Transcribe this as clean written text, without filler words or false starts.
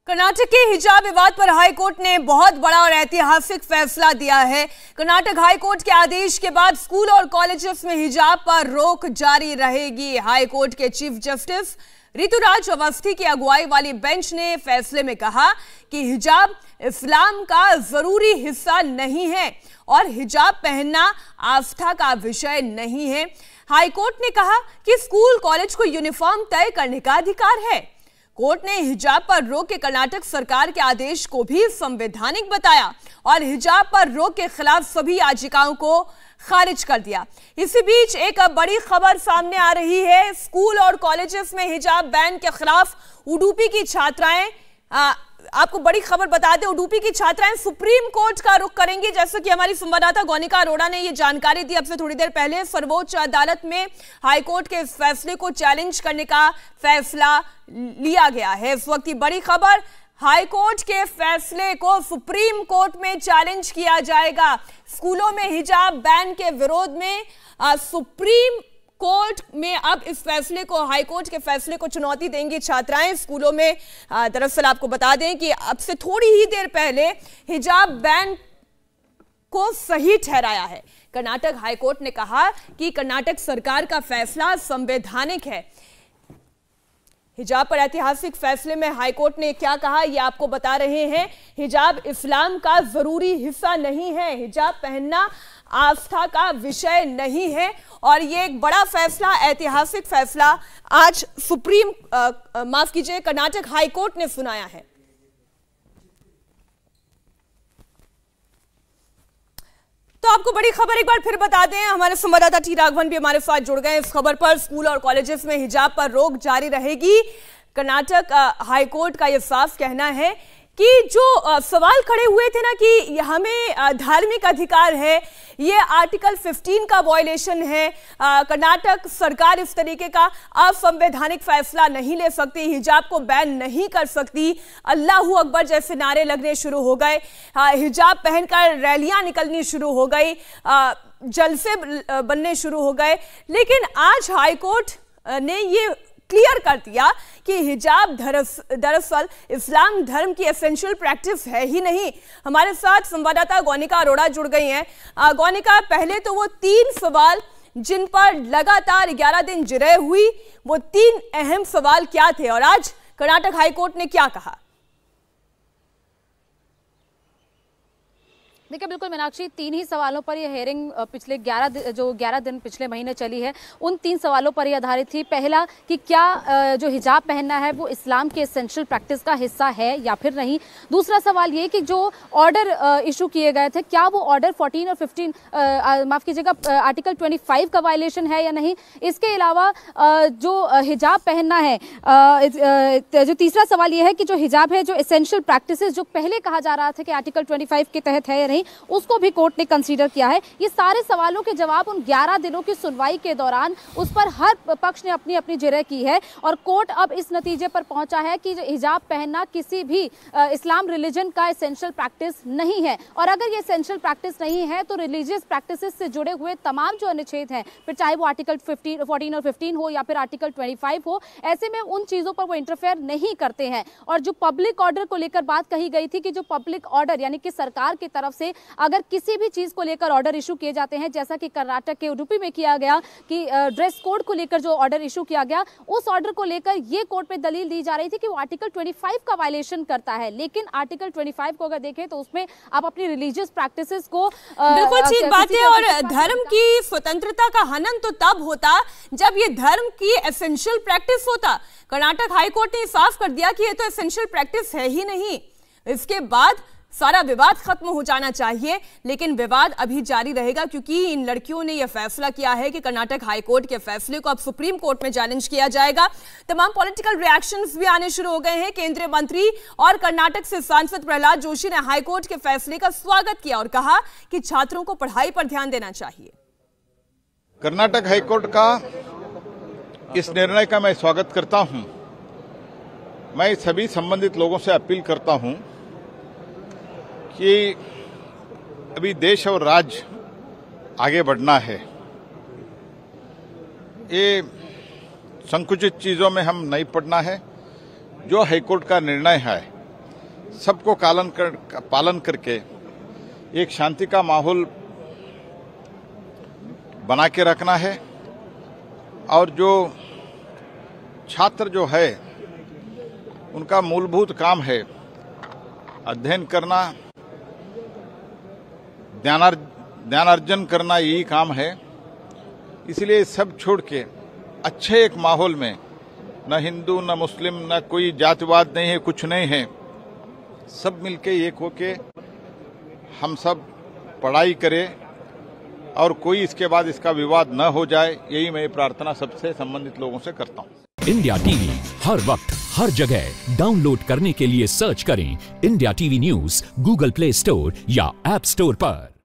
कर्नाटक के हिजाब विवाद पर हाईकोर्ट ने बहुत बड़ा और ऐतिहासिक फैसला दिया है। कर्नाटक हाईकोर्ट के आदेश के बाद स्कूल और कॉलेजेस में हिजाब पर रोक जारी रहेगी। हाईकोर्ट के चीफ जस्टिस ऋतुराज अवस्थी की अगुवाई वाली बेंच ने फैसले में कहा कि हिजाब इस्लाम का जरूरी हिस्सा नहीं है और हिजाब पहनना आस्था का विषय नहीं है। हाईकोर्ट ने कहा कि स्कूल कॉलेज को यूनिफॉर्म तय करने का अधिकार है। कोर्ट ने हिजाब पर रोक के कर्नाटक सरकार के आदेश को भी संवैधानिक बताया और हिजाब पर रोक के खिलाफ सभी याचिकाओं को खारिज कर दिया। इसी बीच एक बड़ी खबर सामने आ रही है। स्कूल और कॉलेजेस में हिजाब बैन के खिलाफ उडुपी की छात्राएं, आपको बड़ी खबर बता दें, उडुपी की छात्राएं सुप्रीम कोर्ट का रुख करेंगी। जैसे कि हमारी संवाददाता गौनिका अरोड़ा ने ये जानकारी दी अब से थोड़ी देर पहले। सर्वोच्च अदालत में हाईकोर्ट के इस फैसले को चैलेंज करने का फैसला लिया गया है। इस वक्त की बड़ी खबर, हाईकोर्ट के फैसले को सुप्रीम कोर्ट में चैलेंज किया जाएगा। स्कूलों में हिजाब बैन के विरोध में सुप्रीम कोर्ट में अब इस फैसले को, हाईकोर्ट के फैसले को चुनौती देंगी छात्राएं। स्कूलों में दरअसल आपको बता दें कि अब से थोड़ी ही देर पहले हिजाब बैन को सही ठहराया है। कर्नाटक हाईकोर्ट ने कहा कि कर्नाटक सरकार का फैसला संवैधानिक है। हिजाब पर ऐतिहासिक फैसले में हाईकोर्ट ने क्या कहा ये आपको बता रहे हैं। हिजाब इस्लाम का जरूरी हिस्सा नहीं है, हिजाब पहनना आस्था का विषय नहीं है और ये एक बड़ा फैसला, ऐतिहासिक फैसला आज कर्नाटक हाईकोर्ट ने सुनाया है। तो आपको बड़ी खबर एक बार फिर बता दें, हमारे संवाददाता टी राघवन भी हमारे साथ जुड़ गए इस खबर पर। स्कूल और कॉलेजेस में हिजाब पर रोक जारी रहेगी। कर्नाटक हाईकोर्ट का यह साफ कहना है कि जो सवाल खड़े हुए थे ना कि हमें धार्मिक अधिकार है, ये आर्टिकल 15 का वायलेशन है। कर्नाटक सरकार इस तरीके का असंवैधानिक फैसला नहीं ले सकती, हिजाब को बैन नहीं कर सकती। अल्लाहू अकबर जैसे नारे लगने शुरू हो गए, हिजाब पहनकर रैलियां निकलनी शुरू हो गई, जलसे बनने शुरू हो गए। लेकिन आज हाईकोर्ट ने ये क्लियर कर दिया कि हिजाब दरअसल इस्लाम धर्म की एसेंशियल प्रैक्टिस है ही नहीं। हमारे साथ संवाददाता गौनिका अरोड़ा जुड़ गई हैं। गौनिका, पहले तो वो 3 सवाल जिन पर लगातार 11 दिन जिरह हुई, वो 3 अहम सवाल क्या थे और आज कर्नाटक हाईकोर्ट ने क्या कहा? देखिए बिल्कुल मीनाक्षी, 3 ही सवालों पर यह हेयरिंग पिछले 11 दिन पिछले महीने चली है, उन 3 सवालों पर ही आधारित थी। पहला कि क्या जो हिजाब पहनना है वो इस्लाम के एसेंशियल प्रैक्टिस का हिस्सा है या फिर नहीं। दूसरा सवाल ये कि जो ऑर्डर इशू किए गए थे, क्या वो ऑर्डर 14 और 15 माफ कीजिएगा आर्टिकल 25 का वायलेशन है या नहीं। इसके अलावा जो हिजाब पहनना है, जो तीसरा सवाल ये है कि जो हिजाब है, जो एसेंशियल प्रैक्टिसेस जो पहले कहा जा रहा था कि आर्टिकल 25 के तहत है या नहीं, उसको भी कोर्ट ने कंसीडर किया है। ये सारे सवालों के जवाब उन 11 दिनों की सुनवाई के दौरान उस पर हर पक्ष ने अपनी अपनी जिरह की है और कोर्ट अब इस नतीजे पर पहुंचा है कि हिजाब पहनना किसी भी इस्लाम रिलीजन का एसेंशियल प्रैक्टिस नहीं है। और अगर ये एसेंशियल प्रैक्टिस नहीं है तो रिलीजियस प्रैक्टिसेस से जुड़े हुए तमाम जो अनुच्छेद हैं, फिर चाहे वो आर्टिकल 14 और 15 हो या फिर आर्टिकल 25 हो, ऐसे में उन चीजों पर वो इंटरफेयर नहीं करते हैं। और जो पब्लिक ऑर्डर को लेकर बात कही गई थी कि जो पब्लिक ऑर्डर यानी कि सरकार की तरफ से अगर किसी भी चीज को लेकर ऑर्डर इशू किए जाते हैं, जैसा कि कर्नाटक के उडुपी में किया गया कि ड्रेस कोड को लेकर जो ऑर्डर इशू किया गया, उस ऑर्डर को लेकर ये कोर्ट में दलील दी जा रही थी कि वो आर्टिकल 25 का वायलेशन करता है। लेकिन आर्टिकल 25 को अगर देखें तो उसमें आप अपनी रिलीजियस प्रैक्टिसेस को बिल्कुल ठीक बात है। और धर्म की स्वतंत्रता का हनन तो तब होता जब ये धर्म की एसेंशियल प्रैक्टिस होता। कर्नाटक हाईकोर्ट ने साफ कर दिया कि ये तो एसेंशियल प्रैक्टिस है ही नहीं। इसके बाद सारा विवाद खत्म हो जाना चाहिए, लेकिन विवाद अभी जारी रहेगा क्योंकि इन लड़कियों ने यह फैसला किया है कि कर्नाटक हाईकोर्ट के फैसले को अब सुप्रीम कोर्ट में चैलेंज किया जाएगा। तमाम पॉलिटिकल रिएक्शंस भी आने शुरू हो गए हैं। केंद्रीय मंत्री और कर्नाटक से सांसद प्रहलाद जोशी ने हाईकोर्ट के फैसले का स्वागत किया और कहा कि छात्रों को पढ़ाई पर ध्यान देना चाहिए। कर्नाटक हाईकोर्ट का इस निर्णय का मैं स्वागत करता हूं। मैं सभी संबंधित लोगों से अपील करता हूं कि अभी देश और राज्य आगे बढ़ना है। ये संकुचित चीजों में हम नहीं पड़ना है। जो हाईकोर्ट का निर्णय है सबको पालन करके एक शांति का माहौल बना के रखना है। और जो छात्र जो है उनका मूलभूत काम है अध्ययन करना, ज्ञानार्जन करना, यही काम है। इसलिए सब छोड़ के अच्छे एक माहौल में, न हिंदू न मुस्लिम न कोई जातिवाद नहीं है, कुछ नहीं है, सब मिलके एक होके हम सब पढ़ाई करें और कोई इसके बाद इसका विवाद न हो जाए, यही मैं प्रार्थना सबसे संबंधित लोगों से करता हूं। इंडिया टीवी हर वक्त हर जगह डाउनलोड करने के लिए सर्च करें India TV news Google play store या ऐप स्टोर पर।